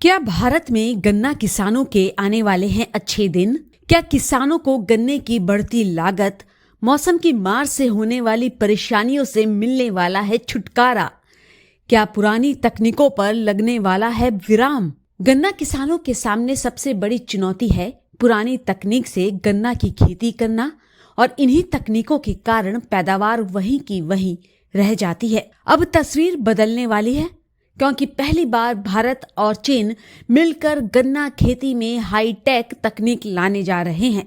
क्या भारत में गन्ना किसानों के आने वाले हैं अच्छे दिन? क्या किसानों को गन्ने की बढ़ती लागत, मौसम की मार से होने वाली परेशानियों से मिलने वाला है छुटकारा? क्या पुरानी तकनीकों पर लगने वाला है विराम? गन्ना किसानों के सामने सबसे बड़ी चुनौती है पुरानी तकनीक से गन्ना की खेती करना, और इन्हीं तकनीकों के कारण पैदावार वहीं की वहीं रह जाती है। अब तस्वीर बदलने वाली है, क्योंकि पहली बार भारत और चीन मिलकर गन्ना खेती में हाईटेक तकनीक लाने जा रहे हैं।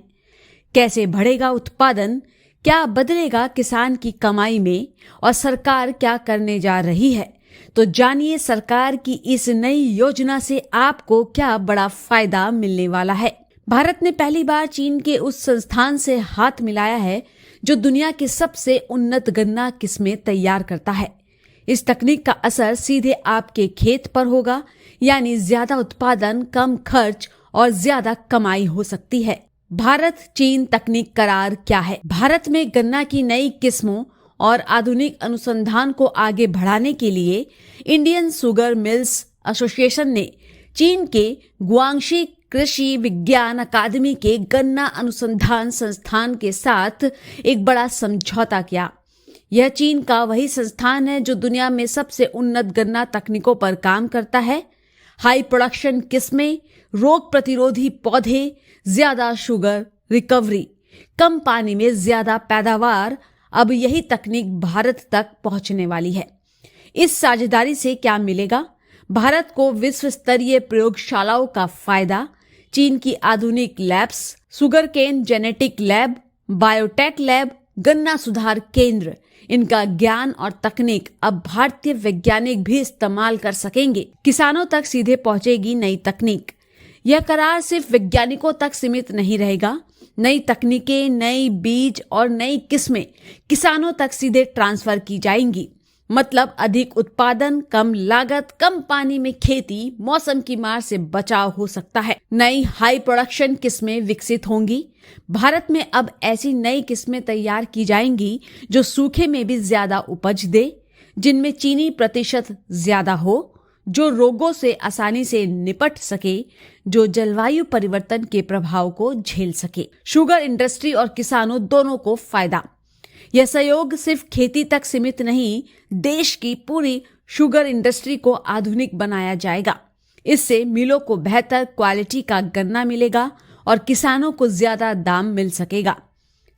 कैसे बढ़ेगा उत्पादन, क्या बदलेगा किसान की कमाई में, और सरकार क्या करने जा रही है? तो जानिए सरकार की इस नई योजना से आपको क्या बड़ा फायदा मिलने वाला है। भारत ने पहली बार चीन के उस संस्थान से हाथ मिलाया है जो दुनिया की सबसे उन्नत गन्ना किस्में तैयार करता है। इस तकनीक का असर सीधे आपके खेत पर होगा, यानी ज्यादा उत्पादन, कम खर्च और ज्यादा कमाई हो सकती है। भारत चीन तकनीक करार क्या है? भारत में गन्ना की नई किस्मों और आधुनिक अनुसंधान को आगे बढ़ाने के लिए इंडियन शुगर मिल्स एसोसिएशन ने चीन के गुआंगशी कृषि विज्ञान अकादमी के गन्ना अनुसंधान संस्थान के साथ एक बड़ा समझौता किया। यह चीन का वही संस्थान है जो दुनिया में सबसे उन्नत गन्ना तकनीकों पर काम करता है। हाई प्रोडक्शन किस्में, रोग प्रतिरोधी पौधे, ज्यादा शुगर रिकवरी, कम पानी में ज्यादा पैदावार, अब यही तकनीक भारत तक पहुंचने वाली है। इस साझेदारी से क्या मिलेगा? भारत को विश्व स्तरीय प्रयोगशालाओं का फायदा, चीन की आधुनिक labs, sugarcane genetic lab, biotech lab, गन्ना सुधार केंद्र, इनका ज्ञान और तकनीक अब भारतीय वैज्ञानिक भी इस्तेमाल कर सकेंगे। किसानों तक सीधे पहुंचेगी नई तकनीक। यह करार सिर्फ वैज्ञानिकों तक सीमित नहीं रहेगा। नई तकनीकें, नई बीज और नई किस्में किसानों तक सीधे ट्रांसफर की जाएंगी। मतलब अधिक उत्पादन, कम लागत, कम पानी में खेती, मौसम की मार से बचाव हो सकता है। नई हाई प्रोडक्शन किस्में विकसित होंगी। भारत में अब ऐसी नई किस्में तैयार की जाएंगी जो सूखे में भी ज्यादा उपज दे, जिनमें चीनी प्रतिशत ज्यादा हो, जो रोगों से आसानी से निपट सके, जो जलवायु परिवर्तन के प्रभाव को झेल सके। शुगर इंडस्ट्री और किसानों दोनों को फायदा। यह सहयोग सिर्फ खेती तक सीमित नहीं, देश की पूरी शुगर इंडस्ट्री को आधुनिक बनाया जाएगा। इससे मिलों को बेहतर क्वालिटी का गन्ना मिलेगा और किसानों को ज्यादा दाम मिल सकेगा।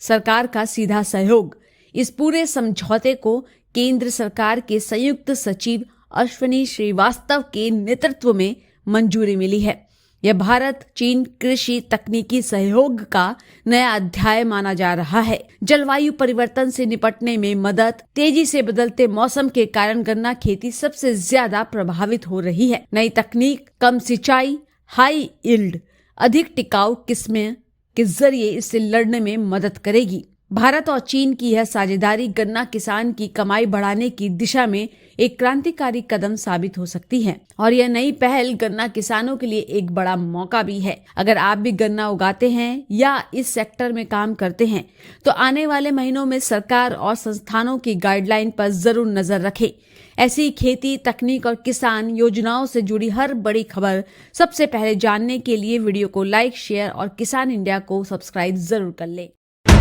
सरकार का सीधा सहयोग। इस पूरे समझौते को केंद्र सरकार के संयुक्त सचिव अश्विनी श्रीवास्तव के नेतृत्व में मंजूरी मिली है। यह भारत चीन कृषि तकनीकी सहयोग का नया अध्याय माना जा रहा है। जलवायु परिवर्तन से निपटने में मदद, तेजी से बदलते मौसम के कारण गन्ना खेती सबसे ज्यादा प्रभावित हो रही है। नई तकनीक, कम सिंचाई, हाई यील्ड, अधिक टिकाऊ किस्में के जरिए इससे लड़ने में मदद करेगी। भारत और चीन की यह साझेदारी गन्ना किसान की कमाई बढ़ाने की दिशा में एक क्रांतिकारी कदम साबित हो सकती है, और यह नई पहल गन्ना किसानों के लिए एक बड़ा मौका भी है। अगर आप भी गन्ना उगाते हैं या इस सेक्टर में काम करते हैं तो आने वाले महीनों में सरकार और संस्थानों की गाइडलाइन पर जरूर नजर रखें। ऐसी खेती, तकनीक और किसान योजनाओं से जुड़ी हर बड़ी खबर सबसे पहले जानने के लिए वीडियो को लाइक, शेयर और किसान इंडिया को सब्सक्राइब जरूर कर लें।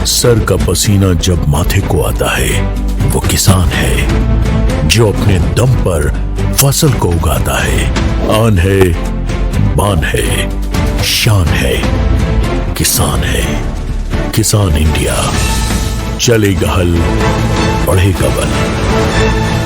सर का पसीना जब माथे को आता है वो किसान है जो अपने दम पर फसल को उगाता है। आन है, बान है, शान है, किसान है। किसान इंडिया, चलेगा हल, बढ़ेगा बल।